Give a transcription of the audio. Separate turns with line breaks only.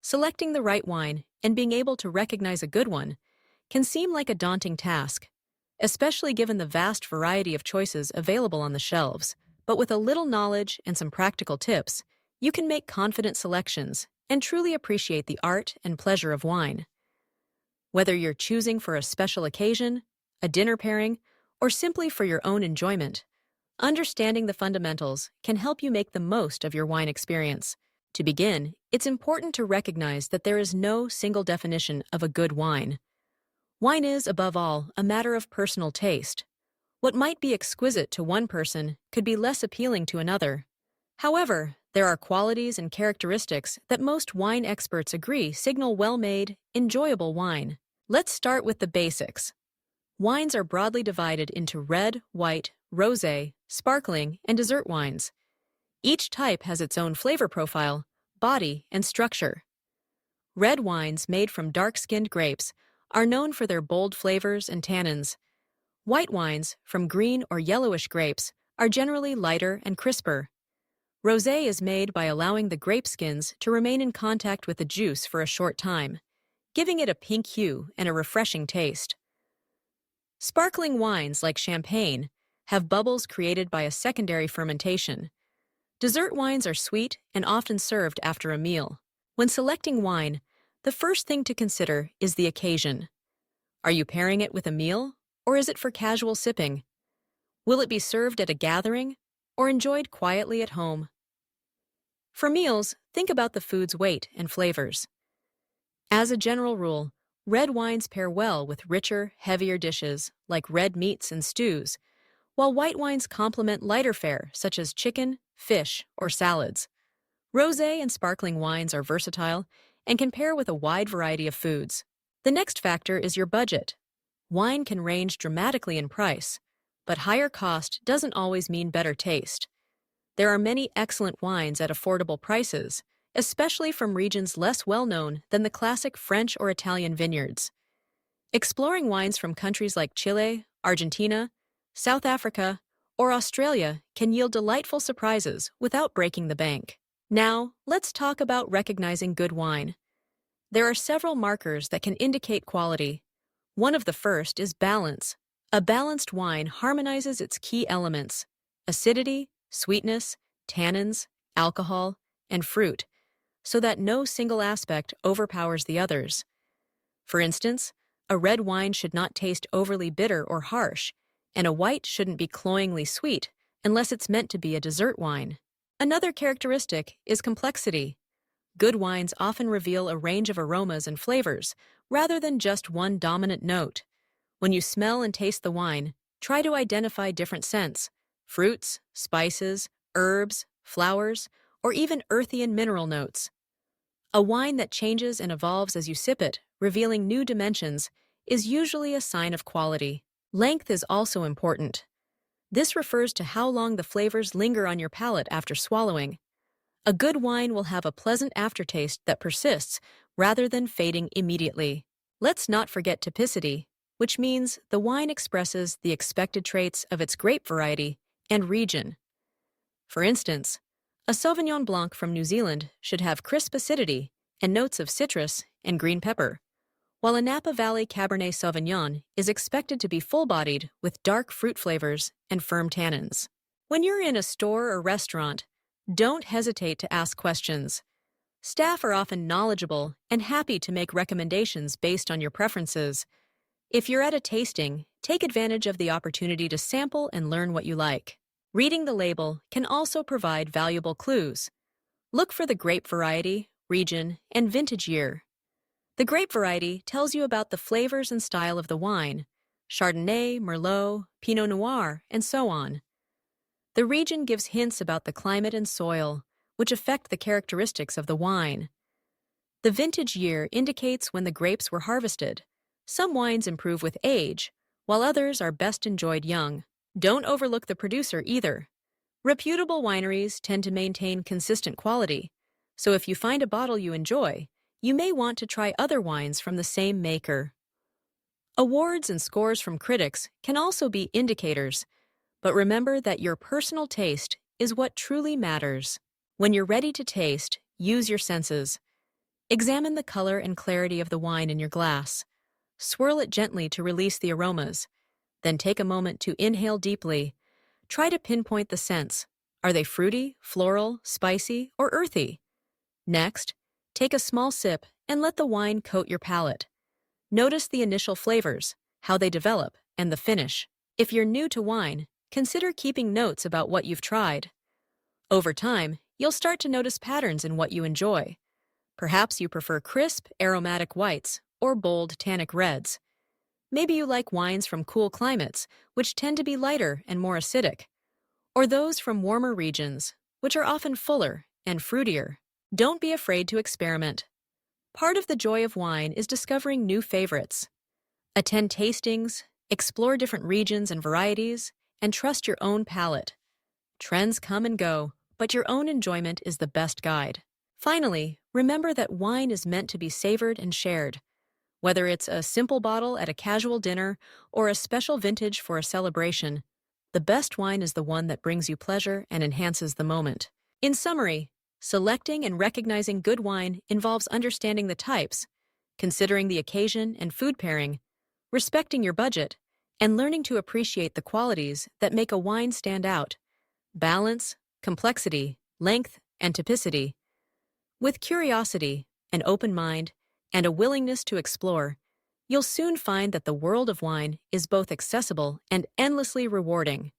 Selecting the right wine and being able to recognize a good one can seem like a daunting task, especially given the vast variety of choices available on the shelves. But with a little knowledge and some practical tips, you can make confident selections and truly appreciate the art and pleasure of wine. Whether you're choosing for a special occasion, a dinner pairing, or simply for your own enjoyment, understanding the fundamentals can help you make the most of your wine experience. To begin, it's important to recognize that there is no single definition of a good wine. Wine is, above all, a matter of personal taste. What might be exquisite to one person could be less appealing to another. However, there are qualities and characteristics that most wine experts agree signal well-made, enjoyable wine. Let's start with the basics. Wines are broadly divided into red, white, rosé, sparkling, and dessert wines. Each type has its own flavor profile, body, and structure. Red wines made from dark-skinned grapes are known for their bold flavors and tannins. White wines from green or yellowish grapes are generally lighter and crisper. Rosé is made by allowing the grape skins to remain in contact with the juice for a short time, giving it a pink hue and a refreshing taste. Sparkling wines like champagne have bubbles created by a secondary fermentation. Dessert wines are sweet and often served after a meal. When selecting wine, the first thing to consider is the occasion. Are you pairing it with a meal, or is it for casual sipping? Will it be served at a gathering, or enjoyed quietly at home? For meals, think about the food's weight and flavors. As a general rule, red wines pair well with richer, heavier dishes like red meats and stews, while white wines complement lighter fare such as chicken, fish, or salads. Rosé and sparkling wines are versatile and can pair with a wide variety of foods. The next factor is your budget. Wine can range dramatically in price, but higher cost doesn't always mean better taste. There are many excellent wines at affordable prices, especially from regions less well-known than the classic French or Italian vineyards. Exploring wines from countries like Chile, Argentina, South Africa, or Australia can yield delightful surprises without breaking the bank. Now, let's talk about recognizing good wine. There are several markers that can indicate quality. One of the first is balance. A balanced wine harmonizes its key elements: acidity, sweetness, tannins, alcohol, and fruit, so that no single aspect overpowers the others. For instance, a red wine should not taste overly bitter or harsh, and a white shouldn't be cloyingly sweet unless it's meant to be a dessert wine. Another characteristic is complexity. Good wines often reveal a range of aromas and flavors, rather than just one dominant note. When you smell and taste the wine, try to identify different scents: fruits, spices, herbs, flowers, or even earthy and mineral notes. A wine that changes and evolves as you sip it, revealing new dimensions, is usually a sign of quality. Length is also important. This refers to how long the flavors linger on your palate after swallowing. A good wine will have a pleasant aftertaste that persists rather than fading immediately. Let's not forget typicity, which means the wine expresses the expected traits of its grape variety and region. For instance, a Sauvignon Blanc from New Zealand should have crisp acidity and notes of citrus and green pepper, while a Napa Valley Cabernet Sauvignon is expected to be full-bodied with dark fruit flavors and firm tannins. When you're in a store or restaurant, don't hesitate to ask questions. Staff are often knowledgeable and happy to make recommendations based on your preferences. If you're at a tasting, take advantage of the opportunity to sample and learn what you like. Reading the label can also provide valuable clues. Look for the grape variety, region, and vintage year. The grape variety tells you about the flavors and style of the wine: Chardonnay, Merlot, Pinot Noir, and so on. The region gives hints about the climate and soil, which affect the characteristics of the wine. The vintage year indicates when the grapes were harvested. Some wines improve with age, while others are best enjoyed young. Don't overlook the producer either. Reputable wineries tend to maintain consistent quality, so if you find a bottle you enjoy, you may want to try other wines from the same maker. Awards and scores from critics can also be indicators, but remember that your personal taste is what truly matters. When you're ready to taste, use your senses. Examine the color and clarity of the wine in your glass. Swirl it gently to release the aromas. Then take a moment to inhale deeply. Try to pinpoint the scents. Are they fruity, floral, spicy, or earthy? Next, take a small sip and let the wine coat your palate. Notice the initial flavors, how they develop, and the finish. If you're new to wine, consider keeping notes about what you've tried. Over time, you'll start to notice patterns in what you enjoy. Perhaps you prefer crisp, aromatic whites or bold, tannic reds. Maybe you like wines from cool climates, which tend to be lighter and more acidic, or those from warmer regions, which are often fuller and fruitier. Don't be afraid to experiment. Part of the joy of wine is discovering new favorites. Attend tastings, explore different regions and varieties, and trust your own palate. Trends come and go, but your own enjoyment is the best guide. Finally, remember that wine is meant to be savored and shared. Whether it's a simple bottle at a casual dinner or a special vintage for a celebration, the best wine is the one that brings you pleasure and enhances the moment. In summary, selecting and recognizing good wine involves understanding the types, considering the occasion and food pairing, respecting your budget, and learning to appreciate the qualities that make a wine stand out: balance, complexity, length, and typicity. With curiosity, an open mind, and a willingness to explore, you'll soon find that the world of wine is both accessible and endlessly rewarding.